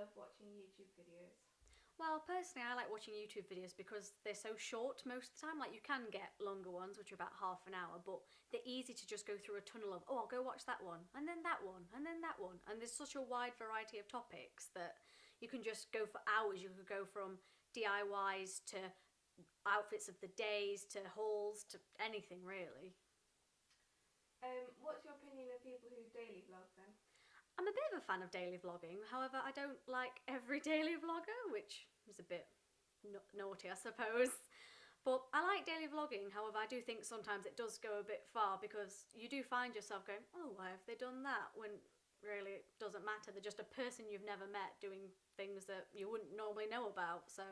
love watching YouTube videos? Well, personally, I like watching YouTube videos because they're so short most of the time. Like, you can get longer ones, which are about half an hour, but they're easy to just go through a tunnel of, oh, I'll go watch that one, and then that one, and then that one. And there's such a wide variety of topics that you can just go for hours. You could go from DIYs to outfits of the days to hauls to anything, really. What's your opinion of people who daily vlog then? I'm a bit of a fan of daily vlogging, however, I don't like every daily vlogger, which is a bit naughty, I suppose. But I like daily vlogging, however, I do think sometimes it does go a bit far because you do find yourself going, oh, why have they done that? When really it doesn't matter. They're just a person you've never met doing things that you wouldn't normally know about. So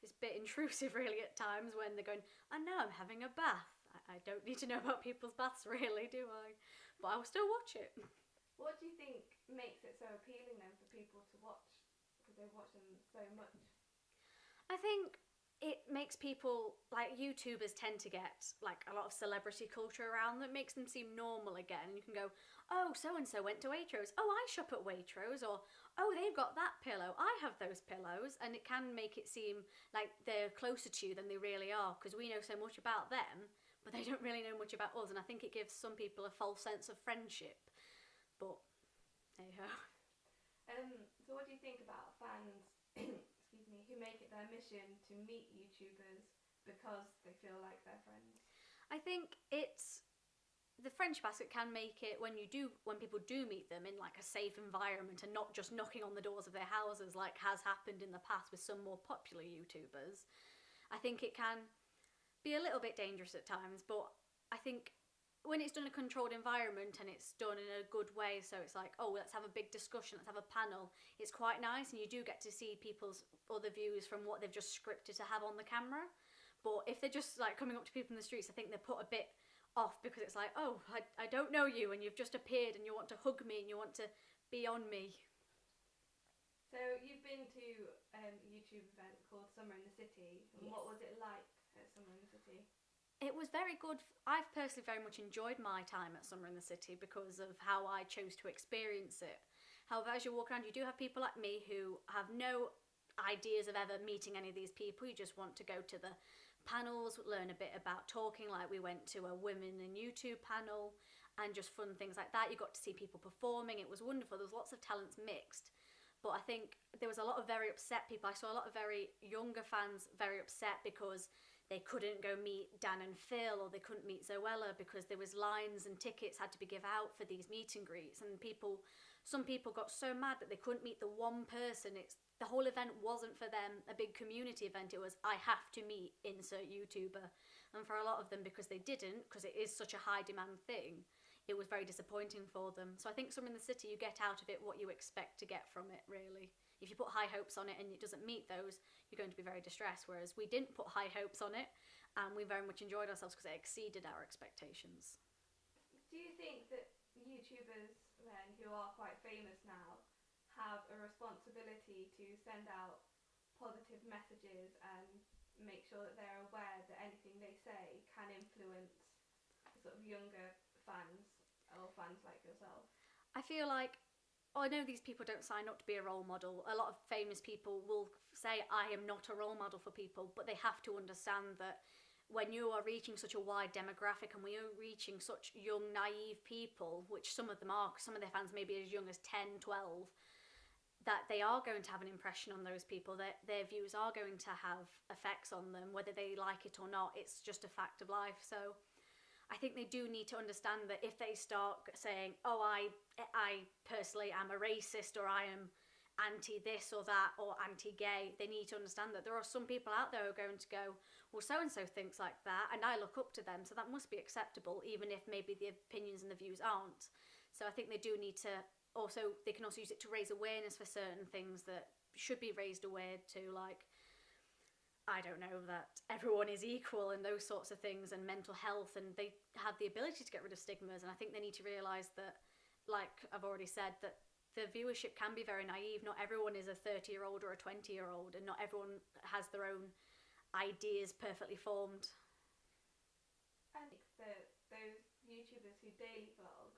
it's a bit intrusive, really, at times when they're going, I know I'm having a bath. I don't need to know about people's baths, really, do I? But I will still watch it. What do you think makes it so appealing then for people to watch? Because they watch them so much. I think it makes people, like YouTubers tend to get like a lot of celebrity culture around them. It makes them seem normal again. And you can go, oh, so-and-so went to Waitrose. Oh, I shop at Waitrose. Or, oh, they've got that pillow. I have those pillows. And it can make it seem like they're closer to you than they really are because we know so much about them, but they don't really know much about us. And I think it gives some people a false sense of friendship. But there you go. So what do you think about fans, excuse me, who make it their mission to meet YouTubers because they feel like they're friends? I think it's the friendship aspect can make it when people do meet them in like a safe environment and not just knocking on the doors of their houses like has happened in the past with some more popular YouTubers. I think it can be a little bit dangerous at times, but I think when it's done in a controlled environment and it's done in a good way, so it's like, oh, let's have a big discussion, let's have a panel, it's quite nice and you do get to see people's other views from what they've just scripted to have on the camera. But if they're just like coming up to people in the streets, I think they're put a bit off because it's like, oh, I don't know you and you've just appeared and you want to hug me and you want to be on me. So you've been to a YouTube event called Summer in the City. And Yes. what was it like at Summer in the City? It was very good. I've personally very much enjoyed my time at Summer in the City because of how I chose to experience it. However, as you walk around, you do have people like me who have no ideas of ever meeting any of these people. You just want to go to the panels, learn a bit about talking, like we went to a women in YouTube panel and just fun things like that. You got to see people performing. It was wonderful. There was lots of talents mixed. But I think there was a lot of very upset people. I saw a lot of very younger fans very upset because they couldn't go meet Dan and Phil or they couldn't meet Zoella because there was lines and tickets had to be given out for these meet and greets. And some people got so mad that they couldn't meet the one person. The whole event wasn't for them a big community event. It was, I have to meet insert YouTuber. And for a lot of them, because they didn't, because it is such a high demand thing, it was very disappointing for them. So I think Summer in the City, you get out of it what you expect to get from it, really. If you put high hopes on it and it doesn't meet those, you're going to be very distressed. Whereas we didn't put high hopes on it and we very much enjoyed ourselves because it exceeded our expectations. Do you think that YouTubers then, who are quite famous now, have a responsibility to send out positive messages and make sure that they're aware that anything they say can influence sort of younger fans or fans like yourself? I feel like, I know these people don't sign up to be a role model. A lot of famous people will say, I am not a role model for people, but they have to understand that when you are reaching such a wide demographic and we are reaching such young, naive people, which some of them are, some of their fans may be as young as 10, 12, that they are going to have an impression on those people, that their views are going to have effects on them, whether they like it or not. It's just a fact of life. So I think they do need to understand that if they start saying, oh, I personally am a racist or I am anti this or that or anti-gay, they need to understand that there are some people out there who are going to go, well, so-and-so thinks like that and I look up to them, so that must be acceptable, even if maybe the opinions and the views aren't. So I think they do need to also, they can also use it to raise awareness for certain things that should be raised aware to, like, I don't know, that everyone is equal and those sorts of things, and mental health, and they have the ability to get rid of stigmas. And I think they need to realise that, like I've already said, that the viewership can be very naive. Not everyone is a 30-year-old or a 20-year-old, and not everyone has their own ideas perfectly formed. I think that those YouTubers who daily vlog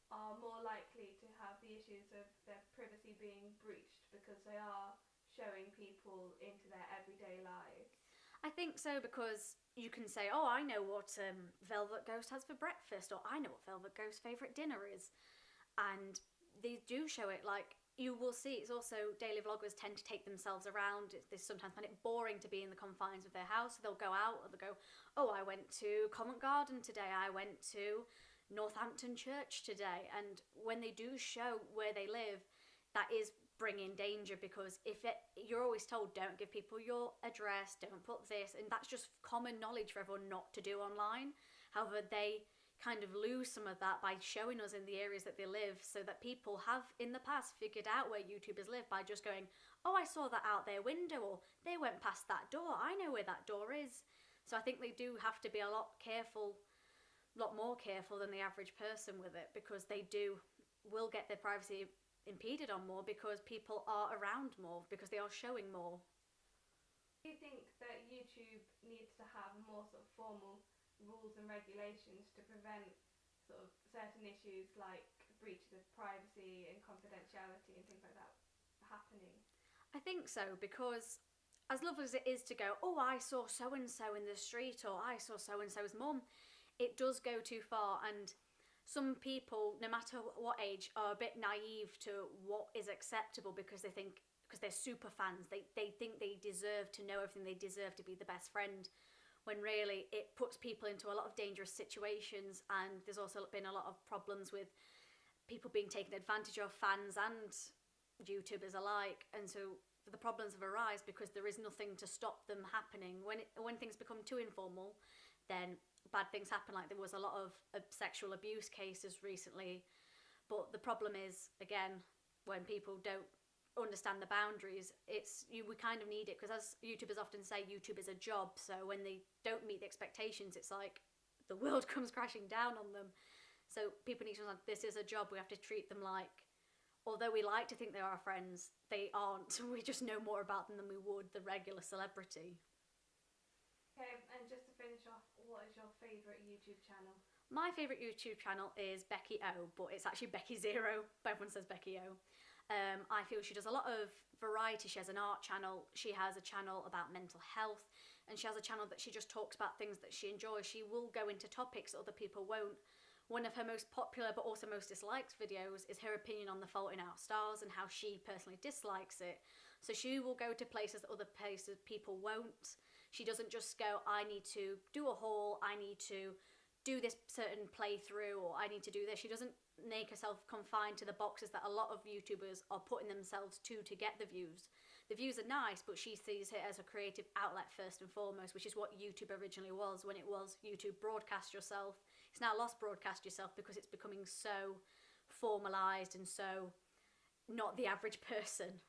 are more likely to have the issues of their privacy being breached because they are showing people into their everyday lives. I think so, because you can say, oh, I know what Velvet Ghost has for breakfast, or I know what Velvet Ghost's favourite dinner is. And they do show it. Like, you will see, it's also, daily vloggers tend to take themselves around. They sometimes find it boring to be in the confines of their house. They'll go out, or they'll go, oh, I went to Covent Garden today, I went to Northampton Church today. And when they do show where they live, that is bringing danger, because you're always told, don't give people your address, don't put this, and that's just common knowledge for everyone not to do online. However, they kind of lose some of that by showing us in the areas that they live, so that people have in the past figured out where YouTubers live by just going, oh, I saw that out their window, or they went past that door, I know where that door is. So I think they do have to be a lot more careful than the average person with it, because they will get their privacy impeded on more, because people are around more, because they are showing more. Do you think that YouTube needs to have more sort of formal rules and regulations to prevent sort of certain issues like breaches of privacy and confidentiality and things like that happening? I think so, because as lovely as it is to go, oh, I saw so and so in the street, or I saw so and so's mum, it does go too far. And some people, no matter what age, are a bit naive to what is acceptable, because they think, because they're super fans, they think they deserve to know everything, they deserve to be the best friend, when really it puts people into a lot of dangerous situations. And there's also been a lot of problems with people being taken advantage of, fans and YouTubers alike. And so the problems have arisen because there is nothing to stop them happening. When things become too informal, then bad things happen. Like, there was a lot of sexual abuse cases recently. But the problem is, again, when people don't understand the boundaries, we kind of need it, because as YouTubers often say, YouTube is a job. So when they don't meet the expectations, it's like the world comes crashing down on them. So people need to understand, this is a job. We have to treat them like, although we like to think they are our friends, they aren't. We just know more about them than we would the regular celebrity. Okay, and just to finish off, what is your favourite YouTube channel? My favourite YouTube channel is Becky O, but it's actually Becky Zero, but everyone says Becky O. I feel she does a lot of variety. She has an art channel, she has a channel about mental health, and she has a channel that she just talks about things that she enjoys. She will go into topics that other people won't. One of her most popular but also most disliked videos is her opinion on The Fault in Our Stars and how she personally dislikes it. So she will go to places that other places people won't. She doesn't just go, I need to do a haul, I need to do this certain playthrough, or I need to do this. She doesn't make herself confined to the boxes that a lot of YouTubers are putting themselves to get the views. The views are nice, but she sees it as a creative outlet first and foremost, which is what YouTube originally was, when it was YouTube broadcast yourself. It's now lost broadcast yourself, because it's becoming so formalised and so not the average person.